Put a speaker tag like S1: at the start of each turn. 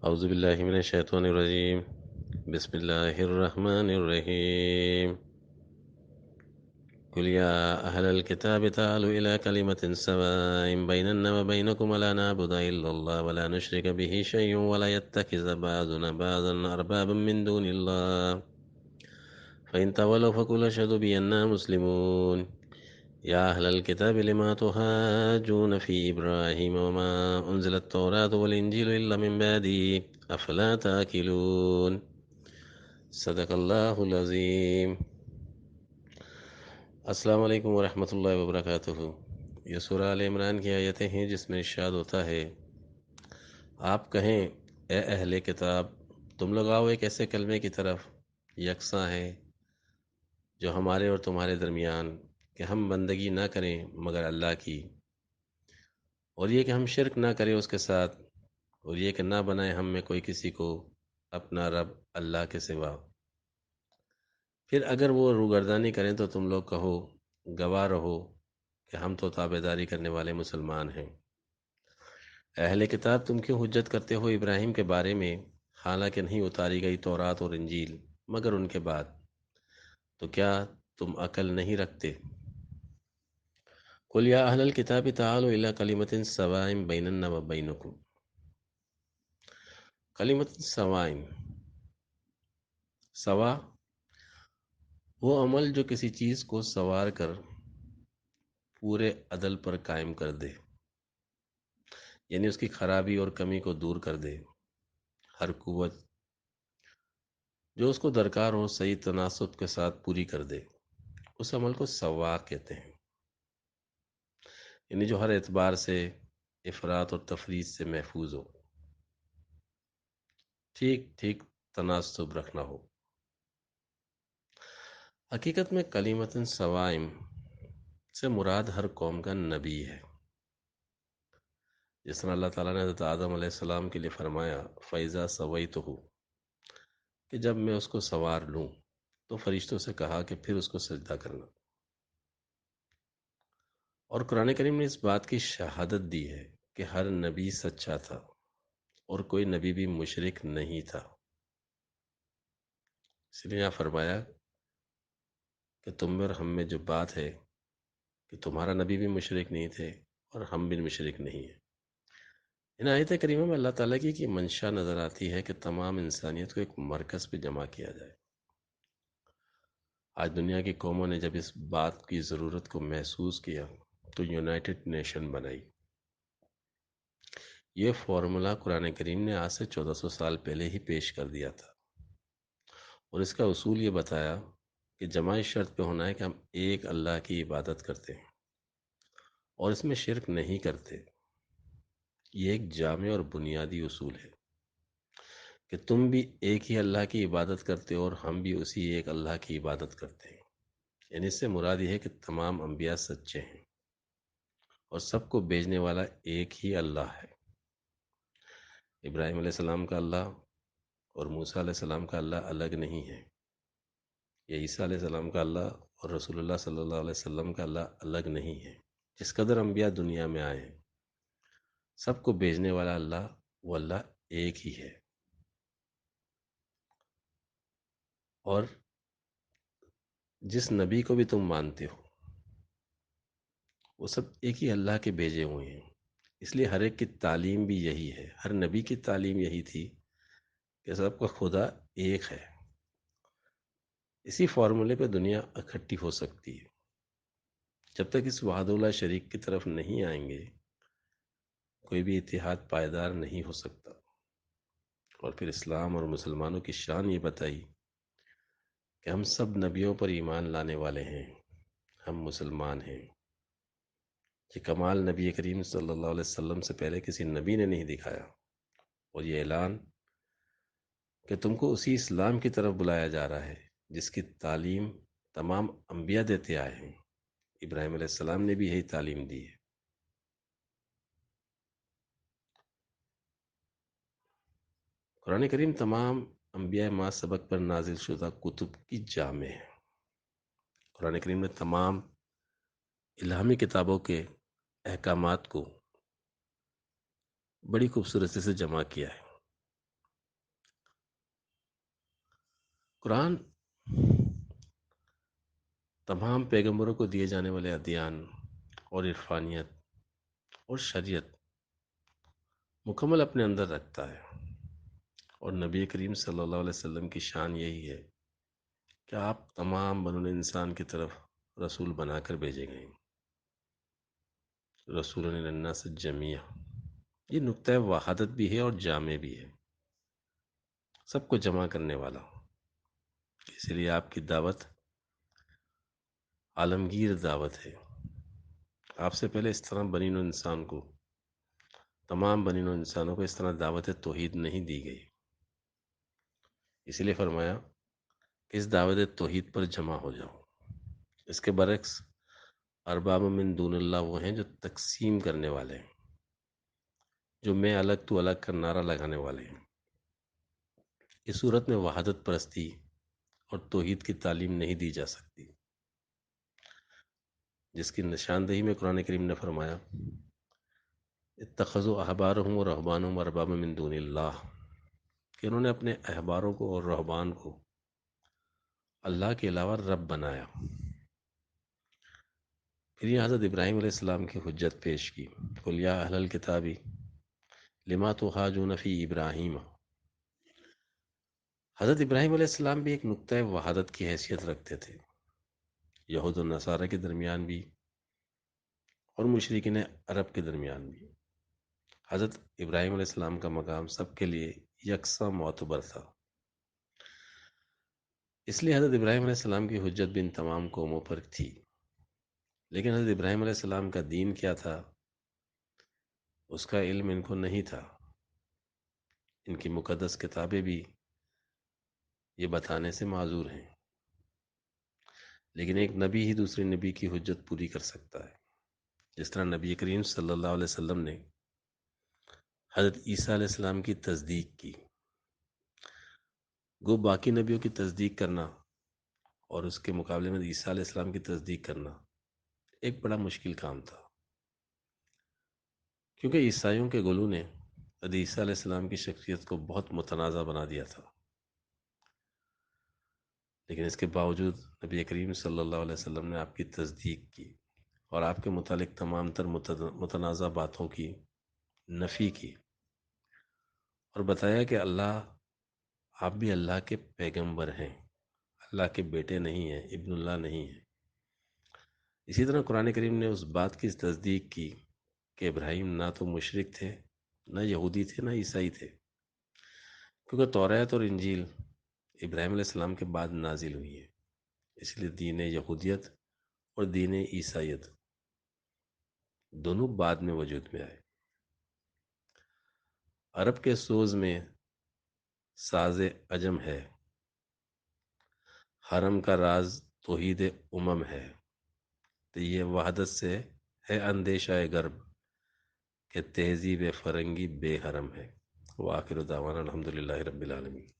S1: اعوذ باللہ من الشیطان الرجیم بسم اللہ الرحمن الرحیم قل یا اہل الكتاب تعالوا الى كلمة سواء بیننا وبینکم ولا نعبد الا اللہ ولا نشرک به شیئا ولا يتخذ بعضنا بعضا اربابا من دون اللہ فإن تولوا فقل اشهدوا بأننا مسلمون يا أهل الكتاب لما تحاجون في إبراهيم وما أنزل التوراة والإنجيل إلا من بعده أفلا تأكلون صدق اللہ العظیم۔ السلام علیکم ورحمۃ اللہ وبرکاتہ۔ یہ سورہ آل عمران کی آیتیں ہیں جس میں ارشاد ہوتا ہے، آپ کہیں اے اہل کتاب، تم لوگ آؤ ایک ایسے کلمے کی طرف یکساں ہے جو ہمارے اور تمہارے درمیان، کہ ہم بندگی نہ کریں مگر اللہ کی، اور یہ کہ ہم شرک نہ کریں اس کے ساتھ، اور یہ کہ نہ بنائیں ہم میں کوئی کسی کو اپنا رب اللہ کے سوا۔ پھر اگر وہ روگردانی کریں تو تم لوگ کہو، گواہ رہو کہ ہم تو تابعداری کرنے والے مسلمان ہیں۔ اہل کتاب، تم کیوں حجت کرتے ہو ابراہیم کے بارے میں، حالانکہ نہیں اتاری گئی تورات اور انجیل مگر ان کے بعد؟ تو کیا تم عقل نہیں رکھتے؟ قل یا اہل الکتاب تعالوا الی کلمۃ سواء بیننا وبینکم۔ کلمۃ سواء، سوا وہ عمل جو کسی چیز کو سوار کر پورے عدل پر قائم کر دے، یعنی اس کی خرابی اور کمی کو دور کر دے۔ ہر قوت جو اس کو درکار ہو صحیح تناسب کے ساتھ پوری کر دے، اس عمل کو سوا کہتے ہیں، یعنی جو ہر اعتبار سے افراط اور تفریط سے محفوظ ہو، ٹھیک ٹھیک تناسب رکھنا ہو۔ حقیقت میں کلمۃ سوائم سے مراد ہر قوم کا نبی ہے، جس طرح اللہ تعالیٰ نے حضرت آدم علیہ السلام کے لیے فرمایا فَإِذَا سَوَيْتُهُ، کہ جب میں اس کو سوار لوں تو فرشتوں سے کہا کہ پھر اس کو سجدہ کرنا۔ اور قرآن کریم نے اس بات کی شہادت دی ہے کہ ہر نبی سچا تھا اور کوئی نبی بھی مشرک نہیں تھا۔ اس لیے یہاں فرمایا کہ تم میں اور ہم میں جو بات ہے کہ تمہارا نبی بھی مشرک نہیں تھے اور ہم بھی مشرک نہیں ہیں۔ ان آیت کریمہ میں اللہ تعالیٰ کی منشا نظر آتی ہے کہ تمام انسانیت کو ایک مرکز پہ جمع کیا جائے۔ آج دنیا کی قوموں نے جب اس بات کی ضرورت کو محسوس کیا تو یونائٹڈ نیشن بنائی۔ یہ فارمولا قرآن کریم نے آج سے 1400 سال پہلے ہی پیش کر دیا تھا، اور اس کا اصول یہ بتایا کہ جمع شرط پہ ہونا ہے کہ ہم ایک اللہ کی عبادت کرتے ہیں اور اس میں شرک نہیں کرتے۔ یہ ایک جامع اور بنیادی اصول ہے کہ تم بھی ایک ہی اللہ کی عبادت کرتے ہو اور ہم بھی اسی ایک اللہ کی عبادت کرتے ہیں۔ یعنی اس سے مراد یہ ہے کہ تمام انبیاء سچے ہیں اور سب کو بھیجنے والا ایک ہی اللہ ہے۔ ابراہیم علیہ السلام کا اللہ اور موسیٰ علیہ السلام کا اللہ الگ نہیں ہے، یا عیسیٰ علیہ السلام کا اللہ اور رسول اللہ صلی اللہ علیہ وسلم کا اللہ الگ نہیں ہے۔ جس قدر انبیاء دنیا میں آئے ہیں، سب کو بھیجنے والا اللہ، وہ اللہ ایک ہی ہے، اور جس نبی کو بھی تم مانتے ہو وہ سب ایک ہی اللہ کے بھیجے ہوئے ہیں۔ اس لیے ہر ایک کی تعلیم بھی یہی ہے، ہر نبی کی تعلیم یہی تھی کہ سب کا خدا ایک ہے۔ اسی فارمولے پہ دنیا اکٹھی ہو سکتی ہے۔ جب تک اس وحدہ اللہ شریک کی طرف نہیں آئیں گے، کوئی بھی اتحاد پائیدار نہیں ہو سکتا۔ اور پھر اسلام اور مسلمانوں کی شان یہ بتائی کہ ہم سب نبیوں پر ایمان لانے والے ہیں، ہم مسلمان ہیں۔ یہ کمال نبی کریم صلی اللہ علیہ وسلم سے پہلے کسی نبی نے نہیں دکھایا، اور یہ اعلان کہ تم کو اسی اسلام کی طرف بلایا جا رہا ہے جس کی تعلیم تمام انبیاء دیتے آئے ہیں۔ ابراہیم علیہ السلام نے بھی یہی تعلیم دی ہے۔ قرآن کریم تمام انبیاء ما سبق پر نازل شدہ کتب کی جامع ہے۔ قرآن کریم نے تمام الہامی کتابوں کے احکامات کو بڑی خوبصورتی سے جمع کیا ہے۔ قرآن تمام پیغمبروں کو دیے جانے والے ادیان اور عرفانیت اور شریعت مکمل اپنے اندر رکھتا ہے، اور نبی کریم صلی اللہ علیہ وسلم کی شان یہی ہے کہ آپ تمام بنو انسان کی طرف رسول بنا کر بھیجے گئے ہیں۔ رسول للناس جمیع، یہ نقطۂ وحادت بھی ہے اور جامع بھی ہے، سب کو جمع کرنے والا۔ اسی لیے آپ کی دعوت عالمگیر دعوت ہے۔ آپ سے پہلے اس طرح بنی نوع انسان کو، تمام بنی نوع انسانوں کو اس طرح دعوت توحید نہیں دی گئی۔ اسی لیے فرمایا کہ اس دعوت توحید پر جمع ہو جاؤ۔ اس کے برعکس ارباب من دون اللہ وہ ہیں جو تقسیم کرنے والے ہیں، جو میں الگ تو الگ کا نعرہ لگانے والے ہیں۔ اس صورت میں وحدت پرستی اور توحید کی تعلیم نہیں دی جا سکتی، جس کی نشاندہی میں قرآن کریم نے فرمایا اتخذوا احبارهم و رہبانهم اربابا من دون اللہ، کہ انہوں نے اپنے احباروں کو اور رہبان کو اللہ کے علاوہ رب بنایا۔ پھر یہ حضرت ابراہیم علیہ السلام کی حجت پیش کی، قل یا اہل الکتاب لما تحاجون فی ابراہیم۔ حضرت ابراہیم علیہ السلام بھی ایک نقطۂ وحادت کی حیثیت رکھتے تھے، یہود و نصارہ کے درمیان بھی اور مشرکین عرب کے درمیان بھی۔ حضرت ابراہیم علیہ السلام کا مقام سب کے لیے یکساں معتبر تھا، اس لیے حضرت ابراہیم علیہ السلام کی حجت بھی ان تمام قوموں پر تھی۔ لیکن حضرت ابراہیم علیہ السلام کا دین کیا تھا، اس کا علم ان کو نہیں تھا۔ ان کی مقدس کتابیں بھی یہ بتانے سے معذور ہیں، لیکن ایک نبی ہی دوسرے نبی کی حجت پوری کر سکتا ہے۔ جس طرح نبی کریم صلی اللہ علیہ وسلم نے حضرت عیسیٰ علیہ السلام کی تصدیق کی، گو باقی نبیوں کی تصدیق کرنا اور اس کے مقابلے میں عیسیٰ علیہ السلام کی تصدیق کرنا ایک بڑا مشکل کام تھا، کیونکہ عیسائیوں کے گلو نے حضرت عیسیٰ علیہ السلام کی شخصیت کو بہت متنازع بنا دیا تھا۔ لیکن اس کے باوجود نبی کریم صلی اللہ علیہ وسلم نے آپ کی تصدیق کی اور آپ کے متعلق تمام تر متنازع باتوں کی نفی کی، اور بتایا کہ آپ بھی اللہ کے پیغمبر ہیں، اللہ کے بیٹے نہیں ہیں، ابن اللہ نہیں ہیں۔ اسی طرح قرآن کریم نے اس بات کی تصدیق کی کہ ابراہیم نہ تو مشرک تھے، نہ یہودی تھے، نہ عیسائی تھے، کیونکہ توریت اور انجیل ابراہیم علیہ السلام کے بعد نازل ہوئی ہے۔ اس لیے دین یہودیت اور دین عیسائیت دونوں بعد میں وجود میں آئے۔ عرب کے سوز میں ساز عجم ہے، حرم کا راز توحید امم ہے، تو یہ وحدت سے ہے اندیشہ غرب کہ تہذیب فرنگی بے حرم ہے۔ وآخر دعوانا الحمدللہ رب العالمین۔